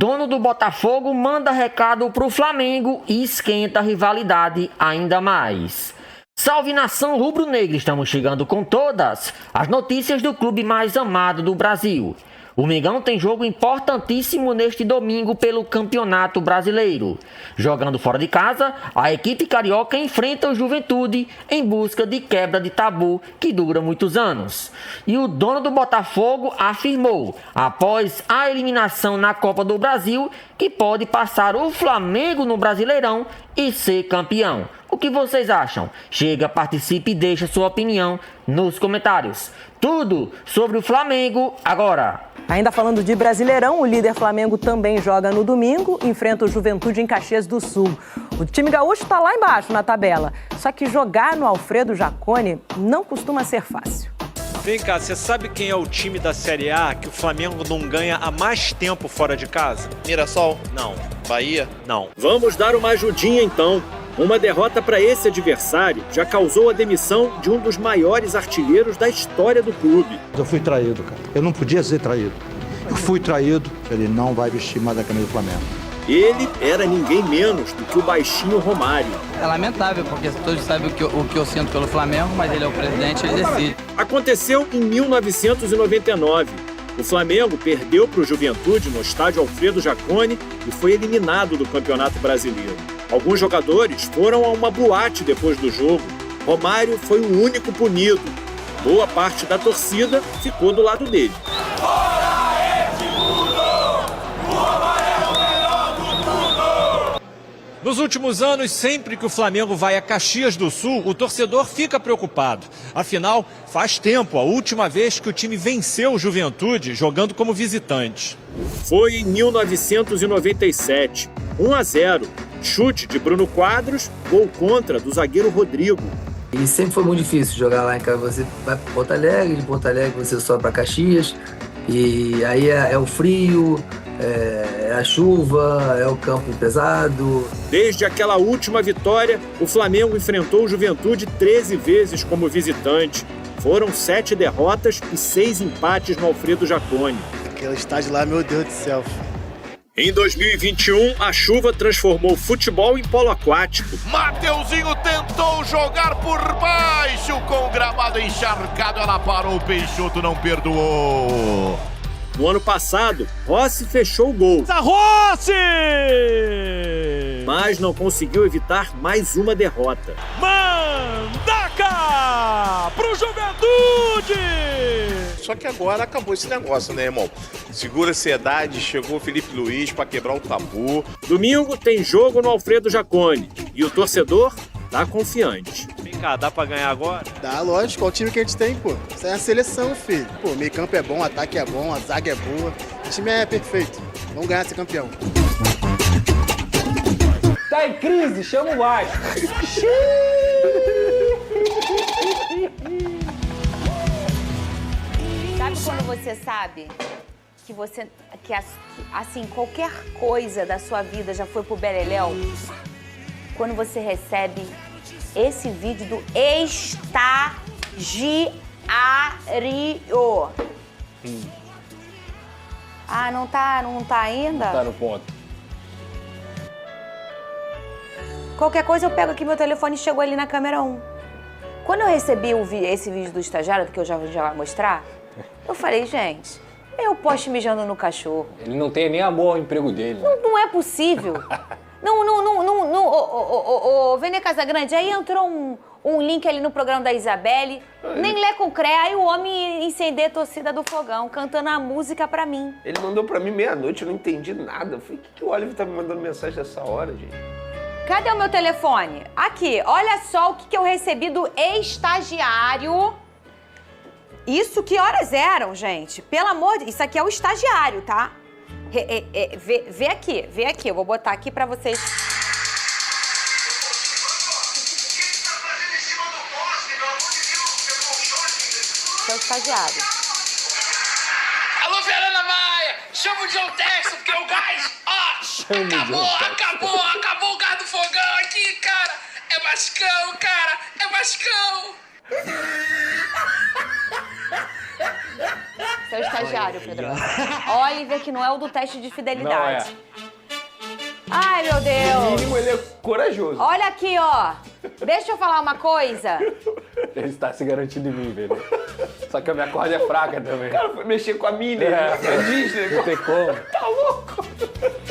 dono do Botafogo manda recado pro Flamengo e esquenta a rivalidade ainda mais. Salve nação rubro-negra, estamos chegando com todas as notícias do clube mais amado do Brasil. O Mengão tem jogo importantíssimo neste domingo pelo Campeonato Brasileiro. Jogando fora de casa, a equipe carioca enfrenta o Juventude em busca de quebra de tabu que dura muitos anos. E o dono do Botafogo afirmou, após a eliminação na Copa do Brasil, que pode passar o Flamengo no Brasileirão e ser campeão. O que vocês acham? Chega, participe e deixe sua opinião nos comentários. Tudo sobre o Flamengo agora. Ainda falando de Brasileirão, o líder Flamengo também joga no domingo, enfrenta o Juventude em Caxias do Sul. O time gaúcho está lá embaixo na tabela, só que jogar no Alfredo Jaconi não costuma ser fácil. Vem cá, você sabe quem é o time da Série A que o Flamengo não ganha há mais tempo fora de casa? Mirassol? Não. Bahia? Não. Vamos dar uma ajudinha então. Uma derrota para esse adversário já causou a demissão de um dos maiores artilheiros da história do clube. Eu fui traído, cara. Eu não podia ser traído. Eu fui traído. Ele não vai vestir mais a camisa do Flamengo. Ele era ninguém menos do que o baixinho Romário. É lamentável, porque todos sabem o que eu sinto pelo Flamengo, mas ele é o presidente, ele decide. Aconteceu em 1999. O Flamengo perdeu para o Juventude no estádio Alfredo Jaconi e foi eliminado do Campeonato Brasileiro. Alguns jogadores foram a uma boate depois do jogo. Romário foi o único punido. Boa parte da torcida ficou do lado dele. Nos últimos anos, sempre que o Flamengo vai a Caxias do Sul, o torcedor fica preocupado. Afinal, faz tempo, a última vez que o time venceu o Juventude jogando como visitante. Foi em 1997, 1-0. Chute de Bruno Quadros, gol contra do zagueiro Rodrigo. E sempre foi muito difícil jogar lá em casa. Você vai para Porto Alegre, de Porto Alegre você sobe para Caxias, e aí é o frio, é a chuva, é o campo pesado. Desde aquela última vitória, o Flamengo enfrentou o Juventude 13 vezes como visitante. Foram 7 derrotas e 6 empates no Alfredo Jaconi. Aquele estádio lá, meu Deus do céu. Em 2021, a chuva transformou o futebol em polo aquático. Mateuzinho tentou jogar por baixo com o gramado encharcado. Ela parou, o Peixoto não perdoou. No ano passado, Rossi fechou o gol. Rossi! Mas não conseguiu evitar mais uma derrota. Mandaca pro Juventude! Só que agora acabou esse negócio, né, irmão? Segura a ansiedade, chegou o Felipe Luiz pra quebrar o tabu. Domingo tem jogo no Alfredo Jaconi e o torcedor tá confiante. Vem cá, dá pra ganhar agora? Dá, lógico, qual o time que a gente tem, pô? Isso é a seleção, filho. Pô, meio campo é bom, ataque é bom, a zaga é boa. O time é perfeito. Vamos ganhar, ser campeão. Tá em crise, chama o Vasco. Sabe quando você sabe que assim, qualquer coisa da sua vida já foi pro beleléu? Quando você recebe esse vídeo do estagiário. Ah, não tá ainda? Tá no ponto. Qualquer coisa eu pego aqui meu telefone e chego ali na câmera 1. Quando eu recebi esse vídeo do estagiário, que eu já vou mostrar, eu falei, gente, eu posto mijando no cachorro. Ele não tem nem amor ao emprego dele. Não é possível. Não, Vene Casagrande, aí entrou um link ali no programa da Isabelle, nem lé com cré, aí o homem incendeia a torcida do Fogão, cantando a música pra mim. Ele mandou pra mim meia-noite, eu não entendi nada. Eu falei, o que o Oliver tá me mandando mensagem dessa hora, gente? Cadê o meu telefone? Aqui, olha só o que eu recebi do estagiário. Isso que horas eram, gente? Pelo amor de Deus, isso aqui é o estagiário, tá? Vê aqui, eu vou botar aqui pra vocês. Esse é o estagiário. Alô, Fernanda Maia! Chama o John Texton, porque o gás, acabou o gás do fogão aqui, cara! É Vascão, cara! É Vascão! Seu estagiário, Pedrosa. Oliver, que não é o do teste de fidelidade. Não é. Ai, meu Deus. No mínimo, ele é corajoso. Olha aqui, ó. Deixa eu falar uma coisa. Ele está se garantindo em mim, velho. Só que a minha corda é fraca também. Cara, foi mexer com a Minnie. Disney. Não tem como. Tá louco?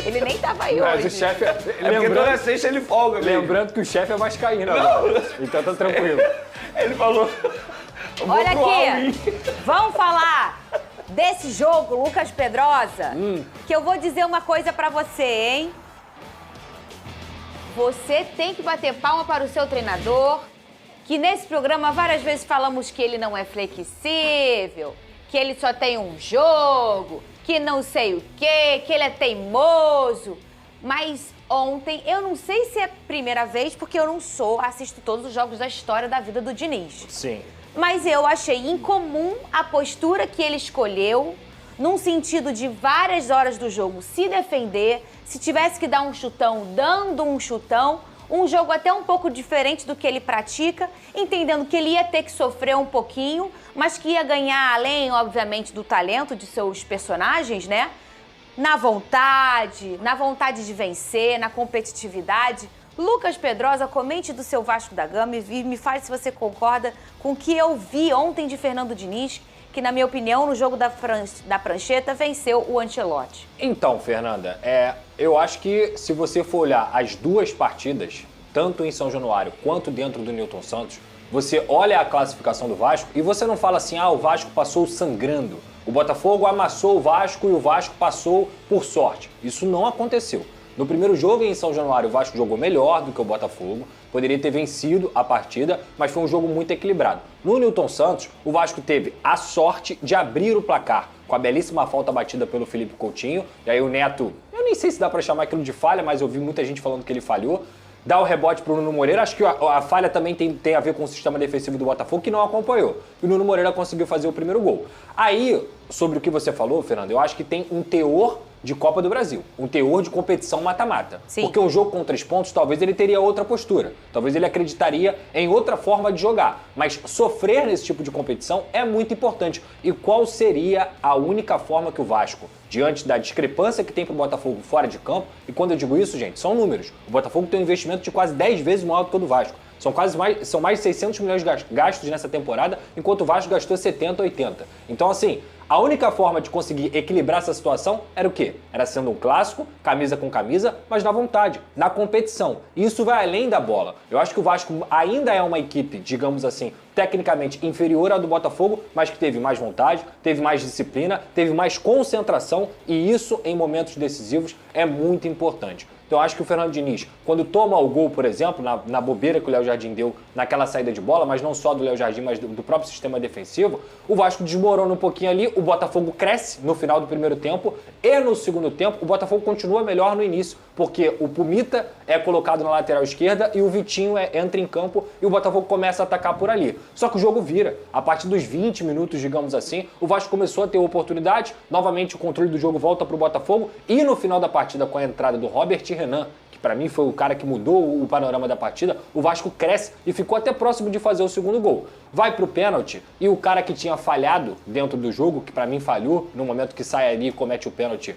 Ele nem tava aí Mas hoje. o chefe é... porque toda sexta ele folga, velho. Lembrando que o chefe é vascaíno agora. Então tá tranquilo. Ele falou... Olha aqui. Vamos falar desse jogo, Lucas Pedrosa, que eu vou dizer uma coisa pra você, hein? Você tem que bater palma para o seu treinador, que nesse programa várias vezes falamos que ele não é flexível, que ele só tem um jogo, que não sei o quê, que ele é teimoso. Mas ontem, eu não sei se é a primeira vez, porque eu não assisto todos os jogos da história da vida do Diniz. Sim. Mas eu achei incomum a postura que ele escolheu, num sentido de várias horas do jogo se defender, se tivesse que dar um chutão, dando um chutão, um jogo até um pouco diferente do que ele pratica, entendendo que ele ia ter que sofrer um pouquinho, mas que ia ganhar além, obviamente, do talento de seus personagens, né? Na vontade de vencer, na competitividade. Lucas Pedrosa, comente do seu Vasco da Gama e me fale se você concorda com o que eu vi ontem de Fernando Diniz, que, na minha opinião, no jogo da prancheta, venceu o Ancelotti. Então, Fernanda, eu acho que se você for olhar as duas partidas, tanto em São Januário quanto dentro do Newton Santos, você olha a classificação do Vasco e você não fala assim, o Vasco passou sangrando. O Botafogo amassou o Vasco e o Vasco passou por sorte. Isso não aconteceu. No primeiro jogo em São Januário, o Vasco jogou melhor do que o Botafogo, poderia ter vencido a partida, mas foi um jogo muito equilibrado. No Newton Santos, o Vasco teve a sorte de abrir o placar, com a belíssima falta batida pelo Felipe Coutinho, e aí o Neto, eu nem sei se dá pra chamar aquilo de falha, mas eu vi muita gente falando que ele falhou, dá o rebote pro Nuno Moreira, acho que a falha também tem a ver com o sistema defensivo do Botafogo, que não acompanhou, e o Nuno Moreira conseguiu fazer o primeiro gol. Aí, sobre o que você falou, Fernando, eu acho que tem um teor de Copa do Brasil, um teor de competição mata-mata. Porque um jogo com 3 pontos, talvez ele teria outra postura, talvez ele acreditaria em outra forma de jogar, mas sofrer nesse tipo de competição é muito importante. E qual seria a única forma que o Vasco, diante da discrepância que tem pro Botafogo fora de campo, e quando eu digo isso, gente, são números, o Botafogo tem um investimento de quase 10 vezes maior do que o do Vasco. São mais de 600 milhões gastos nessa temporada, enquanto o Vasco gastou 70, 80. Então, assim, a única forma de conseguir equilibrar essa situação era o quê? Era sendo um clássico, camisa com camisa, mas na vontade, na competição. E isso vai além da bola. Eu acho que o Vasco ainda é uma equipe, digamos assim, tecnicamente inferior à do Botafogo, mas que teve mais vontade, teve mais disciplina, teve mais concentração, e isso, em momentos decisivos, é muito importante. Então eu acho que o Fernando Diniz, quando toma o gol, por exemplo, na bobeira que o Léo Jardim deu naquela saída de bola, mas não só do Léo Jardim, mas do próprio sistema defensivo, o Vasco desmorona um pouquinho ali, o Botafogo cresce no final do primeiro tempo e no segundo tempo o Botafogo continua melhor no início, porque o Pumita é colocado na lateral esquerda e o Vitinho entra em campo e o Botafogo começa a atacar por ali. Só que o jogo vira. A partir dos 20 minutos, digamos assim, o Vasco começou a ter oportunidade, novamente o controle do jogo volta para o Botafogo e no final da partida com a entrada do Robert Renan, que para mim foi o cara que mudou o panorama da partida, o Vasco cresce e ficou até próximo de fazer o segundo gol. Vai pro pênalti e o cara que tinha falhado dentro do jogo, que para mim falhou, no momento que sai ali e comete o pênalti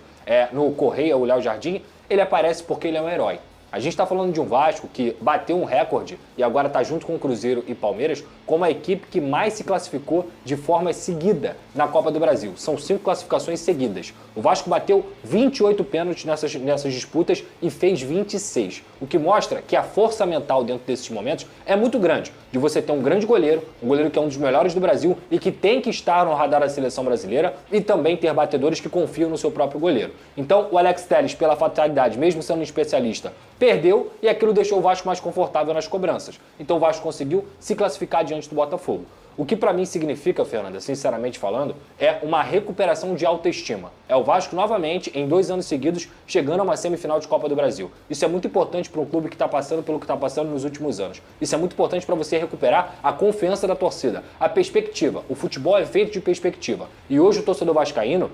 no Correia, o Léo Jardim, ele aparece porque ele é um herói. A gente está falando de um Vasco que bateu um recorde e agora está junto com o Cruzeiro e Palmeiras como a equipe que mais se classificou de forma seguida na Copa do Brasil. São 5 classificações seguidas. O Vasco bateu 28 pênaltis nessas disputas e fez 26. O que mostra que a força mental dentro desses momentos é muito grande. De você ter um grande goleiro, um goleiro que é um dos melhores do Brasil e que tem que estar no radar da seleção brasileira e também ter batedores que confiam no seu próprio goleiro. Então o Alex Telles, pela fatalidade, mesmo sendo um especialista, perdeu e aquilo deixou o Vasco mais confortável nas cobranças. Então o Vasco conseguiu se classificar diante do Botafogo. O que para mim significa, Fernanda, sinceramente falando, é uma recuperação de autoestima. É o Vasco novamente, em 2 anos seguidos, chegando a uma semifinal de Copa do Brasil. Isso é muito importante para um clube que está passando pelo que está passando nos últimos anos. Isso é muito importante para você recuperar a confiança da torcida, a perspectiva. O futebol é feito de perspectiva. E hoje o torcedor vascaíno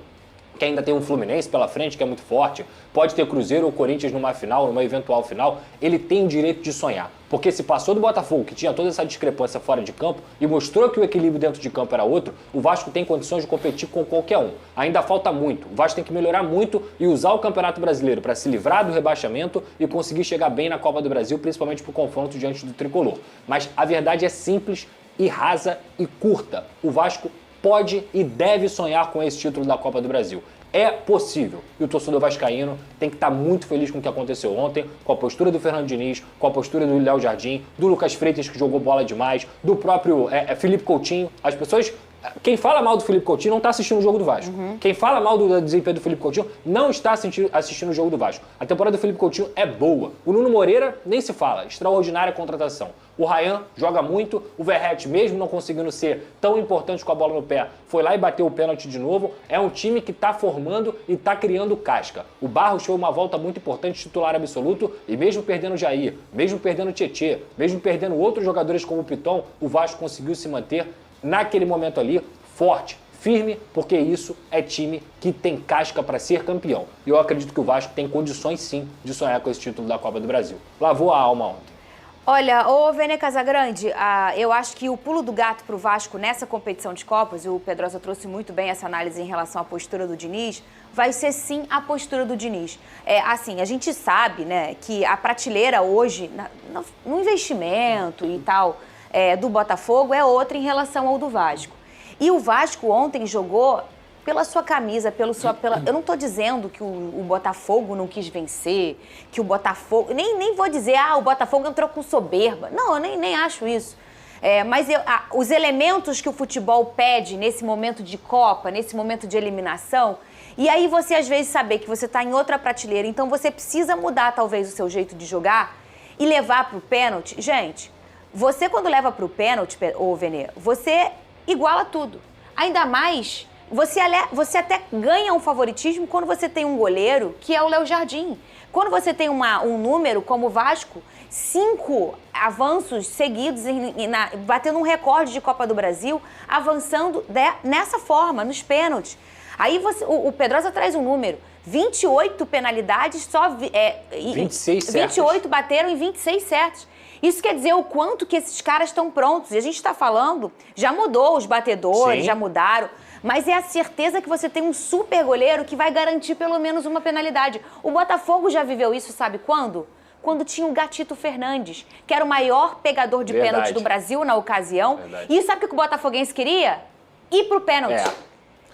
que ainda tem um Fluminense pela frente, que é muito forte, pode ter Cruzeiro ou Corinthians numa final, numa eventual final, ele tem o direito de sonhar. Porque se passou do Botafogo, que tinha toda essa discrepância fora de campo, e mostrou que o equilíbrio dentro de campo era outro, o Vasco tem condições de competir com qualquer um. Ainda falta muito. O Vasco tem que melhorar muito e usar o Campeonato Brasileiro para se livrar do rebaixamento e conseguir chegar bem na Copa do Brasil, principalmente pro confronto diante do Tricolor. Mas a verdade é simples e rasa e curta. O Vasco pode e deve sonhar com esse título da Copa do Brasil. É possível. E o torcedor vascaíno tem que estar muito feliz com o que aconteceu ontem, com a postura do Fernando Diniz, com a postura do Léo Jardim, do Lucas Freitas, que jogou bola demais, do próprio Felipe Coutinho. As pessoas... Quem fala mal do Felipe Coutinho não está assistindo o jogo do Vasco. Quem fala mal do desempenho do Felipe Coutinho não está assistindo o jogo do Vasco. A temporada do Felipe Coutinho é boa. O Nuno Moreira nem se fala. Extraordinária contratação. O Ryan joga muito. O Verratti, mesmo não conseguindo ser tão importante com a bola no pé, foi lá e bateu o pênalti de novo. É um time que está formando e está criando casca. O Barros foi uma volta muito importante, titular absoluto, e mesmo perdendo o Jair, mesmo perdendo o Tietê, mesmo perdendo outros jogadores como o Piton, o Vasco conseguiu se manter naquele momento ali, forte, firme, porque isso é time que tem casca para ser campeão. E eu acredito que o Vasco tem condições sim de sonhar com esse título da Copa do Brasil. Lavou a alma ontem. Olha, ô Vene Casagrande, eu acho que o pulo do gato pro Vasco nessa competição de Copas, e o Pedrosa trouxe muito bem essa análise em relação à postura do Diniz, vai ser sim a postura do Diniz. Assim, a gente sabe, né, que a prateleira hoje, no investimento e tal, do Botafogo é outra em relação ao do Vasco. E o Vasco ontem jogou pela sua camisa, eu não estou dizendo que o Botafogo não quis vencer, que o Botafogo... Nem vou dizer, o Botafogo entrou com soberba. Não, eu nem acho isso. Mas os elementos que o futebol pede nesse momento de Copa, nesse momento de eliminação, e aí você às vezes saber que você está em outra prateleira, então você precisa mudar talvez o seu jeito de jogar e levar para o pênalti. Gente, você quando leva para o pênalti, ô Venê, você iguala tudo. Ainda mais, você até ganha um favoritismo quando você tem um goleiro, que é o Léo Jardim. Quando você tem um número como o Vasco, 5 avanços seguidos, batendo um recorde de Copa do Brasil, avançando nessa forma, nos pênaltis. Aí o Pedrosa traz um número, 28 penalidades, 26 certos. 28 bateram e 26 certos. Isso quer dizer o quanto que esses caras estão prontos. E a gente está falando, já mudou os batedores, já mudaram, mas é a certeza que você tem um super goleiro que vai garantir pelo menos uma penalidade. O Botafogo já viveu isso, sabe quando? Quando tinha o Gatito Fernandes, que era o maior pegador de pênalti do Brasil na ocasião. E sabe o que o botafoguense queria? Ir pro pênalti.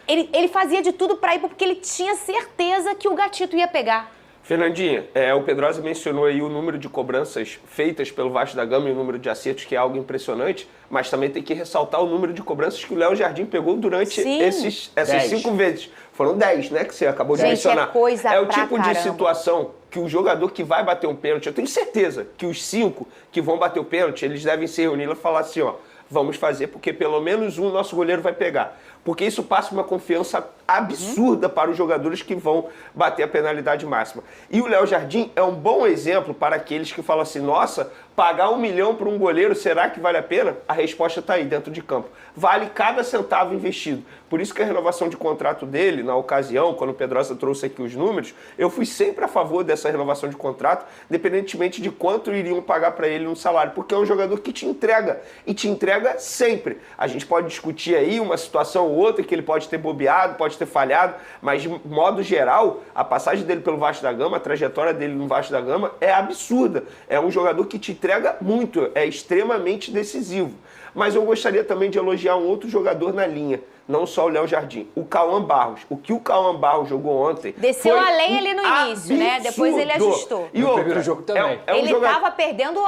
Ele fazia de tudo para ir, porque ele tinha certeza que o Gatito ia pegar. Fernandinha, o Pedrosa mencionou aí o número de cobranças feitas pelo Vasco da Gama e o número de acertos, que é algo impressionante, mas também tem que ressaltar o número de cobranças que o Léo Jardim pegou durante essas 5 vezes. Foram 10, né, que você acabou de mencionar. É o tipo de situação que o jogador que vai bater um pênalti, eu tenho certeza que os 5 que vão bater o pênalti, eles devem se reunir e falar assim, vamos fazer, porque pelo menos um nosso goleiro vai pegar. Porque isso passa uma confiança absurda para os jogadores que vão bater a penalidade máxima. E o Léo Jardim é um bom exemplo para aqueles que falam assim, nossa, pagar 1 milhão para um goleiro, será que vale a pena? A resposta está aí, dentro de campo. Vale cada centavo investido. Por isso que a renovação de contrato dele, na ocasião, quando o Pedrosa trouxe aqui os números, eu fui sempre a favor dessa renovação de contrato, independentemente de quanto iriam pagar para ele no salário, porque é um jogador que te entrega, e te entrega sempre. A gente pode discutir aí uma situação ou outra, que ele pode ter bobeado, pode ter falhado, mas de modo geral, a passagem dele pelo Vasco da Gama, a trajetória dele no Vasco da Gama é absurda. É um jogador que te entrega muito, é extremamente decisivo. Mas eu gostaria também de elogiar um outro jogador na linha, não só o Léo Jardim, o Cauã Barros. O que o Cauã Barros jogou ontem desceu a lenha ali no início, né? Depois ele ajustou. E o primeiro jogo também. Ele estava perdendo,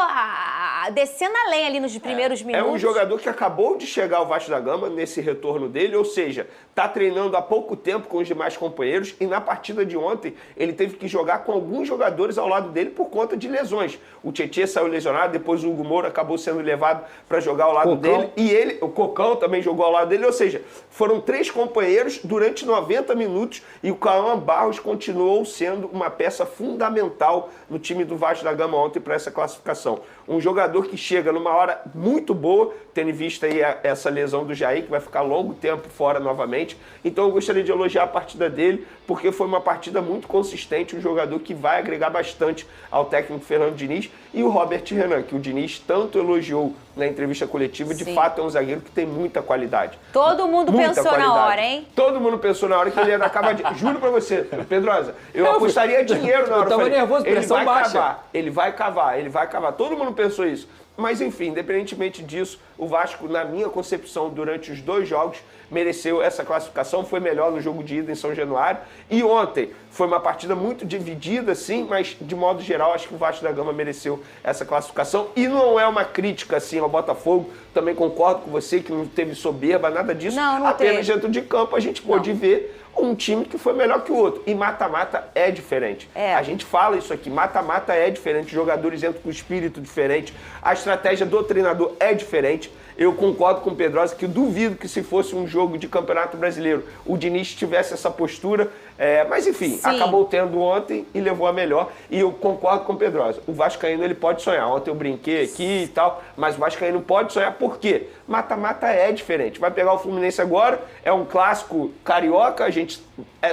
descendo a lenha ali nos primeiros minutos. É um jogador que acabou de chegar ao Vasco da Gama nesse retorno dele, ou seja, está treinando há pouco tempo com os demais companheiros e na partida de ontem ele teve que jogar com alguns jogadores ao lado dele por conta de lesões. O Tietê saiu lesionado, depois o Hugo Moura acabou sendo levado para jogar ao lado dele e o Cocão também jogou ao lado dele, ou seja, foram 3 companheiros durante 90 minutos e o Cauã Barros continuou sendo uma peça fundamental no time do Vasco da Gama ontem para essa classificação. Um jogador jogador que chega numa hora muito boa, tendo em vista aí essa lesão do Jair, que vai ficar longo tempo fora novamente. Então eu gostaria de elogiar a partida dele, porque foi uma partida muito consistente, um jogador que vai agregar bastante ao técnico Fernando Diniz, e o Robert Renan, que o Diniz tanto elogiou na entrevista coletiva, de fato é um zagueiro que tem muita qualidade. Todo mundo pensou na hora, hein? Todo mundo pensou na hora que ele ia acabar de... Juro pra você, Pedrosa, eu apostaria dinheiro na hora. Eu tava nervoso, pressão baixa. Ele vai cavar. Todo mundo pensou isso. Mas enfim, independentemente disso, o Vasco, na minha concepção, durante os 2 jogos, mereceu essa classificação, foi melhor no jogo de ida em São Januário. E ontem foi uma partida muito dividida, sim, mas de modo geral acho que o Vasco da Gama mereceu essa classificação. E não é uma crítica assim ao Botafogo, também concordo com você que não teve soberba, nada disso. Não apenas teve. dentro de campo a gente pôde ver um time que foi melhor que o outro. E mata-mata é diferente. A gente fala isso aqui, mata-mata é diferente, os jogadores entram com espírito diferente, a estratégia do treinador é diferente. Eu concordo com o Pedrosa que duvido que se fosse um jogo de Campeonato Brasileiro o Diniz tivesse essa postura, mas enfim, acabou tendo ontem e levou a melhor. E eu concordo com o Pedrosa, o vascaíno ele pode sonhar. Ontem eu brinquei aqui e tal, mas o vascaíno pode sonhar por quê? Mata-mata é diferente. Vai pegar o Fluminense agora, é um clássico carioca, a gente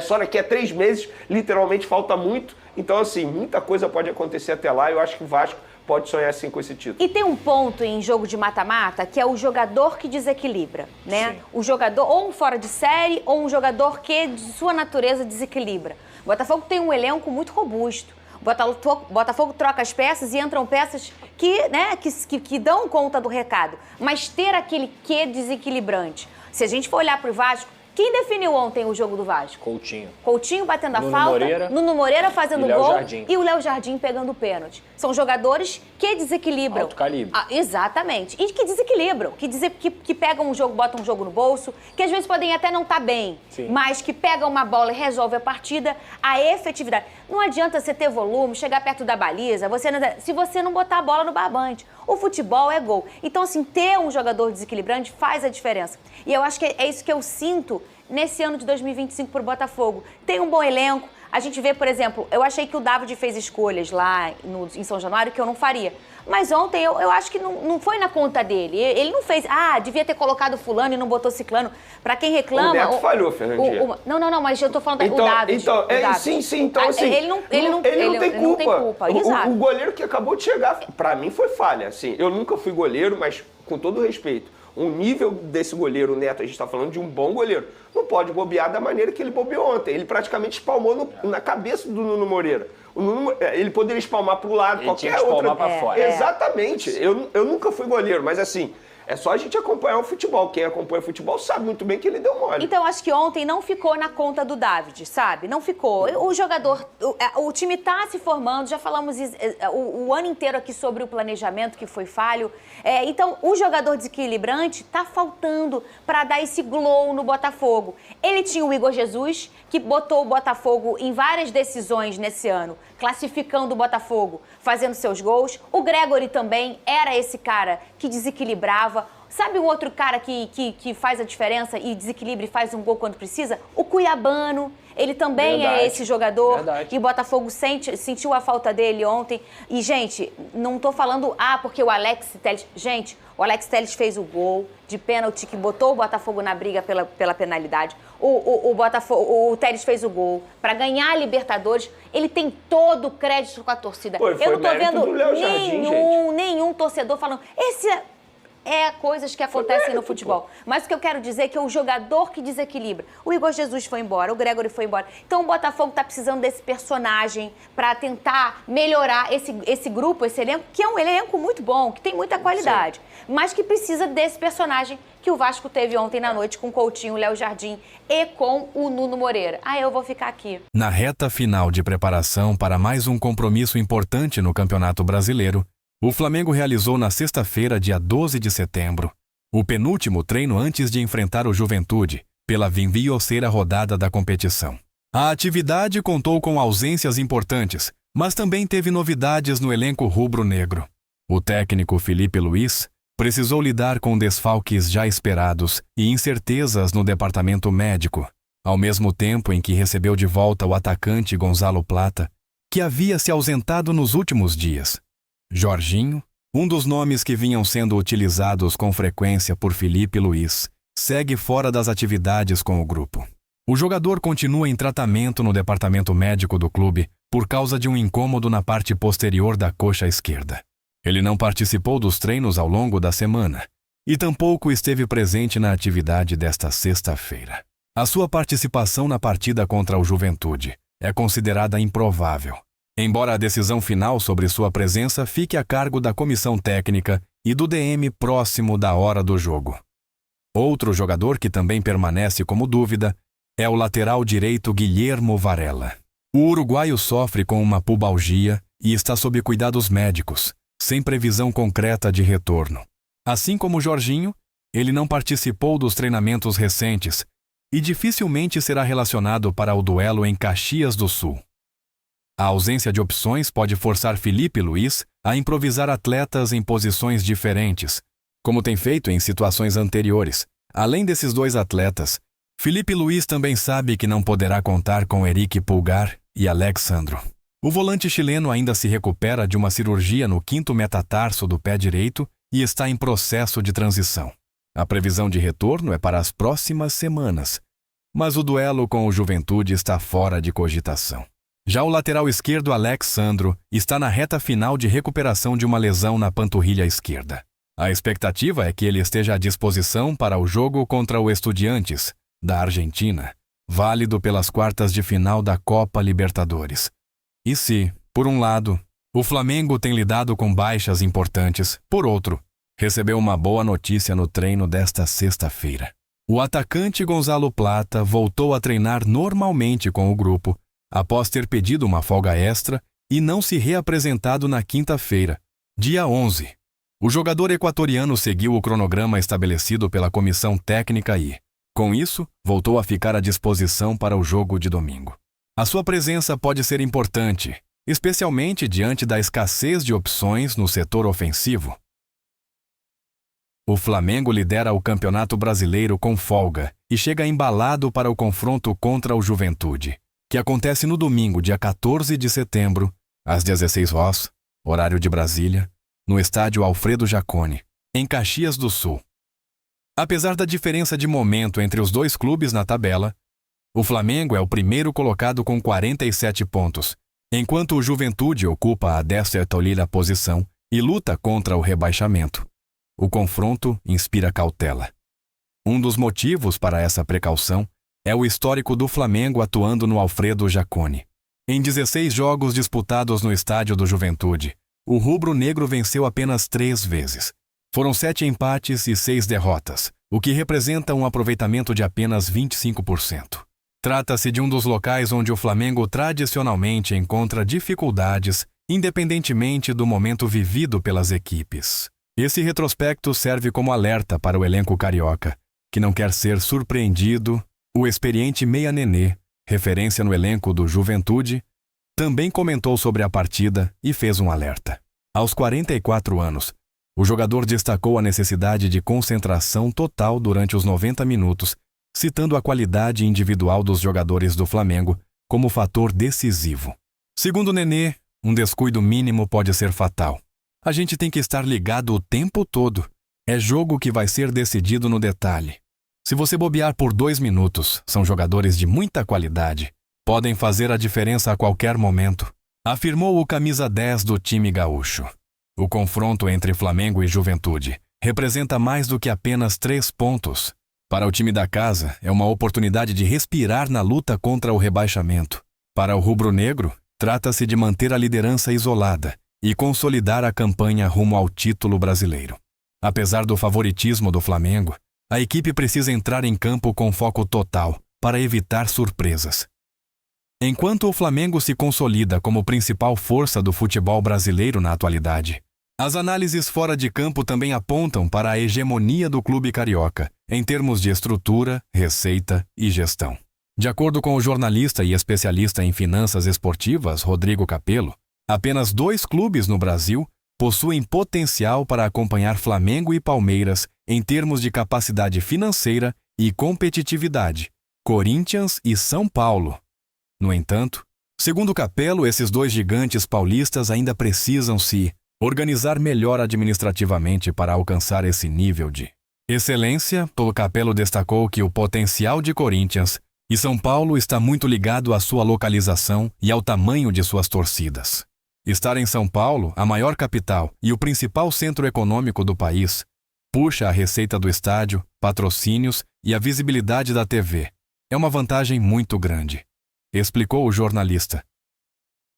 só daqui a 3 meses, literalmente falta muito. Então assim, muita coisa pode acontecer até lá, eu acho que o Vasco pode sonhar sim com esse título. E tem um ponto em jogo de mata-mata que é o jogador que desequilibra, né? Sim. O jogador, ou um fora de série, ou um jogador que, de sua natureza, desequilibra. O Botafogo tem um elenco muito robusto. O Botafogo troca as peças e entram peças que dão conta do recado. Mas ter aquele quê desequilibrante. Se a gente for olhar para o Vasco, quem definiu ontem o jogo do Vasco? Coutinho batendo a falta, Nuno Moreira fazendo o gol e o Léo Jardim pegando o pênalti. São jogadores que desequilibram. Alto calibre. Exatamente. E que desequilibram, que pegam um jogo, botam um jogo no bolso, que às vezes podem até não estar bem, mas que pegam uma bola e resolvem a partida, a efetividade. Não adianta você ter volume, chegar perto da baliza, se você não botar a bola no barbante. O futebol é gol. Então, assim, ter um jogador desequilibrante faz a diferença. E eu acho que é isso que eu sinto nesse ano de 2025 para o Botafogo. Tem um bom elenco. A gente vê, por exemplo, eu achei que o David fez escolhas lá em São Januário que eu não faria. Mas ontem eu acho que não foi na conta dele. Ele não fez, devia ter colocado fulano e não botou ciclano. Pra quem reclama... O Neto falhou, Fernandinho. Não, mas eu tô falando o David. Sim, então assim... Ele não tem culpa. O goleiro que acabou de chegar, pra mim foi falha. Assim, eu nunca fui goleiro, mas com todo respeito, o nível desse goleiro, o Neto, a gente tá falando de um bom goleiro, não pode bobear da maneira que ele bobeou ontem. Ele praticamente espalmou na cabeça do Nuno Moreira. Ele poderia espalmar pro lado, ele qualquer tinha que espalmar outra. pra fora. Exatamente. Eu nunca fui goleiro, mas assim... É só a gente acompanhar o futebol. Quem acompanha o futebol sabe muito bem que ele deu mole. Então, acho que ontem não ficou na conta do David, sabe? Não ficou. O jogador... O time tá se formando, já falamos o ano inteiro aqui sobre o planejamento que foi falho. Então, o jogador desequilibrante tá faltando para dar esse glow no Botafogo. Ele tinha o Igor Jesus, que botou o Botafogo em várias decisões nesse ano, classificando o Botafogo, fazendo seus gols. O Gregory também era esse cara que desequilibrava. Sabe um outro cara que faz a diferença e desequilibra e faz um gol quando precisa? O Cuiabano. Ele também é esse jogador. E o Botafogo sentiu a falta dele ontem. E, gente, não tô falando, porque o Alex Telles... Gente, o Alex Telles fez o gol de pênalti que botou o Botafogo na briga pela penalidade. O Telles fez o gol para ganhar a Libertadores. Ele tem todo o crédito com a torcida. Eu não tô vendo nenhum torcedor falando... coisas que acontecem no futebol. Mas o que eu quero dizer é que o jogador que desequilibra. O Igor Jesus foi embora, o Gregory foi embora. Então o Botafogo tá precisando desse personagem para tentar melhorar esse grupo, esse elenco, que é um elenco muito bom, que tem muita qualidade. Sim. Mas que precisa desse personagem que o Vasco teve ontem na noite com o Coutinho, o Léo Jardim e com o Nuno Moreira. Eu vou ficar aqui. Na reta final de preparação para mais um compromisso importante no Campeonato Brasileiro, o Flamengo realizou na sexta-feira, dia 12 de setembro, o penúltimo treino antes de enfrentar o Juventude, pela 23ª rodada da competição. A atividade contou com ausências importantes, mas também teve novidades no elenco rubro-negro. O técnico Felipe Luiz precisou lidar com desfalques já esperados e incertezas no departamento médico, ao mesmo tempo em que recebeu de volta o atacante Gonzalo Plata, que havia se ausentado nos últimos dias. Jorginho, Um dos nomes que vinham sendo utilizados com frequência por Filipe Luís segue fora das atividades com o grupo. O jogador continua em tratamento no departamento médico do clube por causa de um incômodo na parte posterior da coxa esquerda. Ele não participou dos treinos ao longo da semana e tampouco esteve presente na atividade desta sexta-feira. A sua participação na partida contra o Juventude é considerada improvável, embora a decisão final sobre sua presença fique a cargo da comissão técnica e do DM próximo da hora do jogo. Outro jogador que também permanece como dúvida é o lateral direito Guilhermo Varela. O uruguaio sofre com uma pubalgia e está sob cuidados médicos, sem previsão concreta de retorno. Assim como Jorginho, ele não participou dos treinamentos recentes e dificilmente será relacionado para o duelo em Caxias do Sul. A ausência de opções pode forçar Filipe Luís a improvisar atletas em posições diferentes, como tem feito em situações anteriores. Além desses dois atletas, Filipe Luís também sabe que não poderá contar com Eric Pulgar e Alex Sandro. O volante chileno ainda se recupera de uma cirurgia no 5º metatarso do pé direito e está em processo de transição. A previsão de retorno é para as próximas semanas, mas o duelo com o Juventude está fora de cogitação. Já o lateral esquerdo Alex Sandro está na reta final de recuperação de uma lesão na panturrilha esquerda. A expectativa é que ele esteja à disposição para o jogo contra o Estudiantes, da Argentina, válido pelas quartas de final da Copa Libertadores. E se, por um lado, o Flamengo tem lidado com baixas importantes, por outro, recebeu uma boa notícia no treino desta sexta-feira. O atacante Gonzalo Plata voltou a treinar normalmente com o grupo, após ter pedido uma folga extra e não se reapresentado na quinta-feira, dia 11. O jogador equatoriano seguiu o cronograma estabelecido pela comissão técnica e, com isso, voltou a ficar à disposição para o jogo de domingo. A sua presença pode ser importante, especialmente diante da escassez de opções no setor ofensivo. O Flamengo lidera o Campeonato Brasileiro com folga e chega embalado para o confronto contra o Juventude, que acontece no domingo, dia 14 de setembro, às 16h, horário de Brasília, no estádio Alfredo Jaconi, em Caxias do Sul. Apesar da diferença de momento entre os dois clubes na tabela, o Flamengo é o primeiro colocado com 47 pontos, enquanto o Juventude ocupa a 10ª posição e luta contra o rebaixamento. O confronto inspira cautela. Um dos motivos para essa precaução é o histórico do Flamengo atuando no Alfredo Jaconi. Em 16 jogos disputados no estádio do Juventude, o rubro-negro venceu apenas 3 vezes. Foram 7 empates e 6 derrotas, o que representa um aproveitamento de apenas 25%. Trata-se de um dos locais onde o Flamengo tradicionalmente encontra dificuldades, independentemente do momento vivido pelas equipes. Esse retrospecto serve como alerta para o elenco carioca, que não quer ser surpreendido. O experiente Meia Nenê, referência no elenco do Juventude, também comentou sobre a partida e fez um alerta. Aos 44 anos, o jogador destacou a necessidade de concentração total durante os 90 minutos, citando a qualidade individual dos jogadores do Flamengo como fator decisivo. Segundo Nenê, um descuido mínimo pode ser fatal. A gente tem que estar ligado o tempo todo. É jogo que vai ser decidido no detalhe. Se você bobear por 2 minutos, são jogadores de muita qualidade. Podem fazer a diferença a qualquer momento, afirmou o camisa 10 do time gaúcho. O confronto entre Flamengo e Juventude representa mais do que apenas 3 pontos. Para o time da casa, é uma oportunidade de respirar na luta contra o rebaixamento. Para o rubro-negro, trata-se de manter a liderança isolada e consolidar a campanha rumo ao título brasileiro. Apesar do favoritismo do Flamengo, a equipe precisa entrar em campo com foco total para evitar surpresas. Enquanto o Flamengo se consolida como principal força do futebol brasileiro na atualidade, as análises fora de campo também apontam para a hegemonia do clube carioca, em termos de estrutura, receita e gestão. De acordo com o jornalista e especialista em finanças esportivas Rodrigo Capello, apenas 2 clubes no Brasil possuem potencial para acompanhar Flamengo e Palmeiras em termos de capacidade financeira e competitividade: Corinthians e São Paulo. No entanto, segundo Capello, esses 2 gigantes paulistas ainda precisam se organizar melhor administrativamente para alcançar esse nível de excelência. O Capello destacou que o potencial de Corinthians e São Paulo está muito ligado à sua localização e ao tamanho de suas torcidas. Estar em São Paulo, a maior capital e o principal centro econômico do país, puxa a receita do estádio, patrocínios e a visibilidade da TV. É uma vantagem muito grande, explicou o jornalista.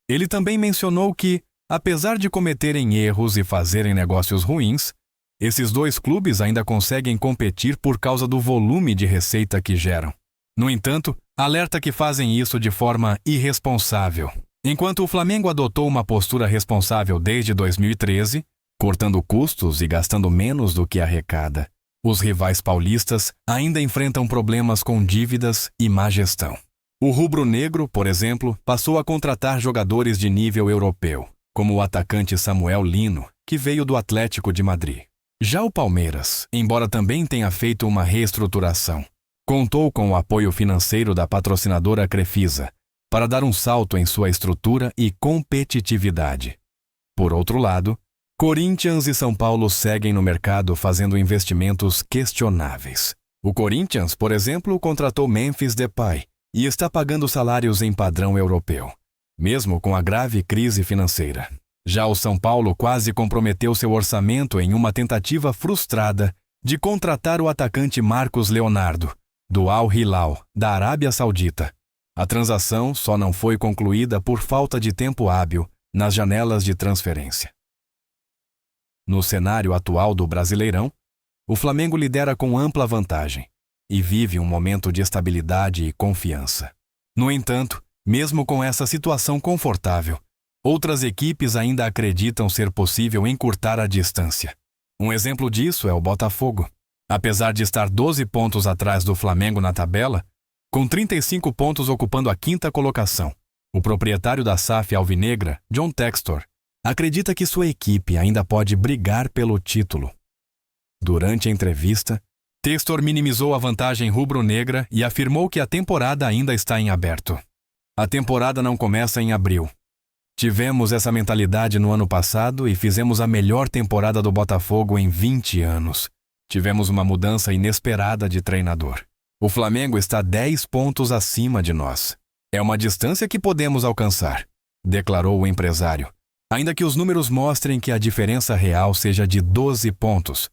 Ele também mencionou que, apesar de cometerem erros e fazerem negócios ruins, esses dois clubes ainda conseguem competir por causa do volume de receita que geram. No entanto, alerta que fazem isso de forma irresponsável. Enquanto o Flamengo adotou uma postura responsável desde 2013, cortando custos e gastando menos do que arrecada, os rivais paulistas ainda enfrentam problemas com dívidas e má gestão. O rubro-negro, por exemplo, passou a contratar jogadores de nível europeu, como o atacante Samuel Lino, que veio do Atlético de Madrid. Já o Palmeiras, embora também tenha feito uma reestruturação, contou com o apoio financeiro da patrocinadora Crefisa para dar um salto em sua estrutura e competitividade. Por outro lado, Corinthians e São Paulo seguem no mercado fazendo investimentos questionáveis. O Corinthians, por exemplo, contratou Memphis Depay e está pagando salários em padrão europeu, mesmo com a grave crise financeira. Já o São Paulo quase comprometeu seu orçamento em uma tentativa frustrada de contratar o atacante Marcos Leonardo, do Al Hilal, da Arábia Saudita. A transação só não foi concluída por falta de tempo hábil nas janelas de transferência. No cenário atual do Brasileirão, o Flamengo lidera com ampla vantagem e vive um momento de estabilidade e confiança. No entanto, mesmo com essa situação confortável, outras equipes ainda acreditam ser possível encurtar a distância. Um exemplo disso é o Botafogo. Apesar de estar 12 pontos atrás do Flamengo na tabela, com 35 pontos ocupando a 5ª colocação, o proprietário da SAF alvinegra, John Textor, acredita que sua equipe ainda pode brigar pelo título. Durante a entrevista, Textor minimizou a vantagem rubro-negra e afirmou que a temporada ainda está em aberto. A temporada não começa em abril. Tivemos essa mentalidade no ano passado e fizemos a melhor temporada do Botafogo em 20 anos. Tivemos uma mudança inesperada de treinador. O Flamengo está 10 pontos acima de nós. É uma distância que podemos alcançar, declarou o empresário, ainda que os números mostrem que a diferença real seja de 12 pontos.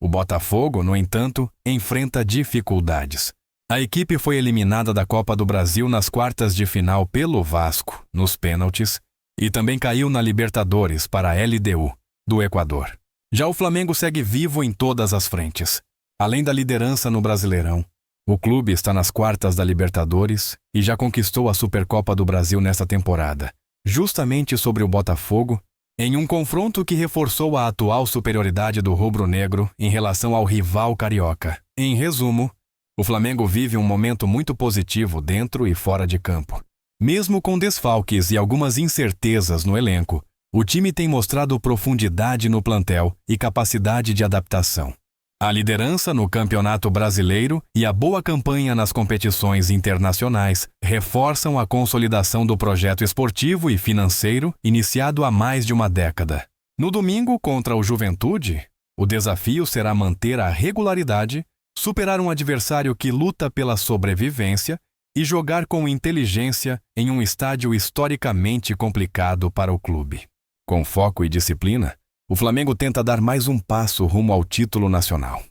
O Botafogo, no entanto, enfrenta dificuldades. A equipe foi eliminada da Copa do Brasil nas quartas de final pelo Vasco, nos pênaltis, e também caiu na Libertadores para a LDU, do Equador. Já o Flamengo segue vivo em todas as frentes. Além da liderança no Brasileirão, o clube está nas quartas da Libertadores e já conquistou a Supercopa do Brasil nesta temporada, justamente sobre o Botafogo, em um confronto que reforçou a atual superioridade do rubro-negro em relação ao rival carioca. Em resumo, o Flamengo vive um momento muito positivo dentro e fora de campo. Mesmo com desfalques e algumas incertezas no elenco, o time tem mostrado profundidade no plantel e capacidade de adaptação. A liderança no Campeonato Brasileiro e a boa campanha nas competições internacionais reforçam a consolidação do projeto esportivo e financeiro iniciado há mais de uma década. No domingo, contra o Juventude, o desafio será manter a regularidade, superar um adversário que luta pela sobrevivência e jogar com inteligência em um estádio historicamente complicado para o clube. Com foco e disciplina, o Flamengo tenta dar mais um passo rumo ao título nacional.